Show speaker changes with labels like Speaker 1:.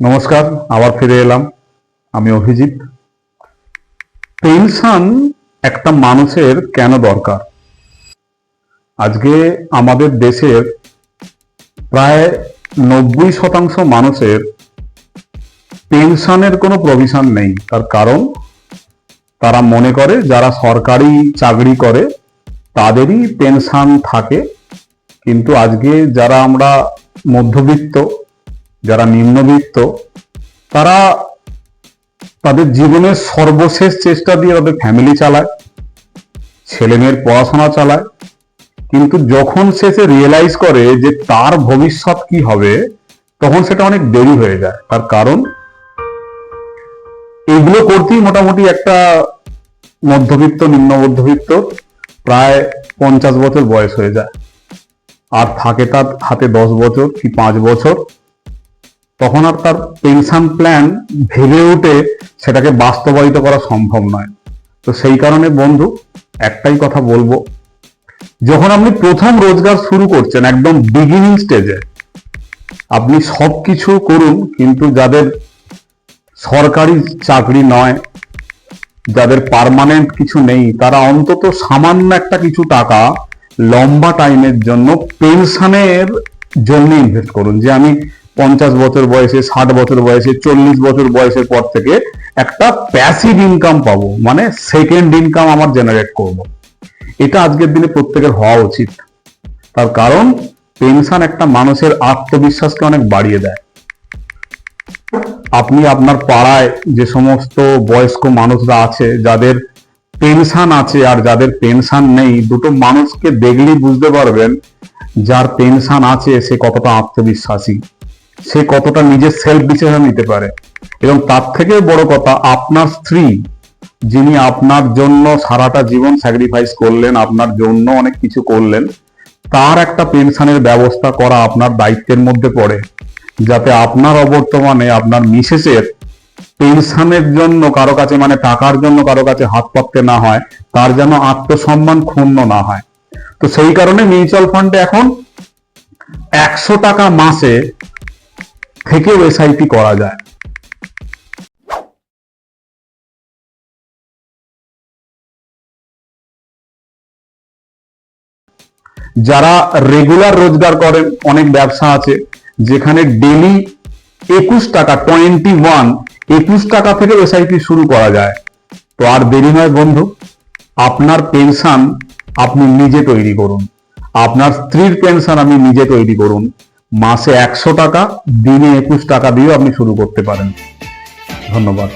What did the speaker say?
Speaker 1: নমস্কার, আবার ফিরে এলাম। আমি অভিজিৎ। পেনশন একটা মানুষের কেন দরকার? আজকে আমাদের দেশের প্রায় 90% মানুষের পেনশনের কোনো প্রভিশন নেই। তার কারণ তারা মনে করে যারা সরকারি চাকরি করে তাদেরই পেনশন থাকে, কিন্তু আজকে যারা আমরা মধ্যবিত্ত, যারা নিম্নবিত্ত, তারা তাদের জীবনের সর্বশেষ চেষ্টা দিয়ে তাদের ফ্যামিলি চালায়, ছেলেমেয়ের পড়াশোনা চালায়, কিন্তু যখন শেষে রিয়েলাইজ করে যে তার ভবিষ্যৎ কি হবে, তখন সেটা অনেক দেরি হয়ে যায়। তার কারণ এইগুলো করতেই মোটামুটি একটা মধ্যবিত্ত, নিম্ন মধ্যবিত্ত প্রায় 50 বছর বয়স হয়ে যায়, আর থাকে তার হাতে 10 বছর কি 5 বছর। তখন আর তার পেনশন প্ল্যান ভেবে উঠে সেটাকে বাস্তবায়িত করা সম্ভব নয়। তো সেই কারণে বন্ধু, একটাই কথা বলবো, যখন আপনি প্রথম রোজগার শুরু করছেন, একদম বিগিনিং স্টেজে, আপনি সবকিছু করুন, কিন্তু যাদের সরকারি চাকরি নয়, যাদের পার্মানেন্ট কিছু নেই, তারা অন্তত সামান্য একটা কিছু টাকা লম্বা টাইমের জন্য পেনশনের জন্য ইনভেস্ট করুন। যে আমি 50 বছর বয়সে, 60 বছর বয়সে, 40 বছর বয়সের পর থেকে একটা প্যাসিভ ইনকাম পাবো, মানে সেকেন্ড ইনকাম আমার জেনারেট করব। এটা আজকের দিনে প্রত্যেকের হওয়া উচিত। তার কারণ পেনশন একটা মানুষের আত্মবিশ্বাসকে অনেক বাড়িয়ে দেয়। আপনি আপনার পাড়ায় যে সমস্ত বয়স্ক মানুষরা আছে, যাদের পেনশন আছে আর যাদের পেনশন নেই, দুটো মানুষকে দেখলেই বুঝতে পারবেন যার পেনশন আছে সে কতটা আত্মবিশ্বাসী, সে কতটা নিজের সেলফ ডিসিশন নিতে পারে। এবং তার থেকে বড় কথা, আপনার স্ত্রী, যিনি আপনার জন্য সারাটা জীবন স্যাক্রিফাইস করলেন, আপনার জন্য অনেক কিছু করলেন, তার একটা পেনশনের ব্যবস্থা করা আপনার দায়িত্বের মধ্যে পড়ে, যাতে আপনার অবর্তমানে আপনার মিসেসের পেনশনের জন্য কারো কাছে, মানে টাকার জন্য কারো কাছে হাত পাততে না হয়, তার যেন আত্মসম্মান ক্ষুণ্ণ না হয়। তো সেই কারণে মিউচুয়াল ফান্ডে এখন 100 টাকা মাসে থেকেও এসআইপি করা যায়। যারা রেগুলার রোজগার করেন, অনেক ব্যবসা আছে যেখানে ডেলি 21 টাকা, 21 টাকা থেকে এসআইপি শুরু করা যায়। তো আর দেরি নয় বন্ধু, আপনার পেনশন আপনি নিজে তৈরি করুন, আপনার স্ত্রীর পেনশন আপনি নিজে তৈরি করুন। মাসে 100 টাকা, দিনে 21 টাকা দিয়েও আপনি শুরু করতে পারেন। ধন্যবাদ।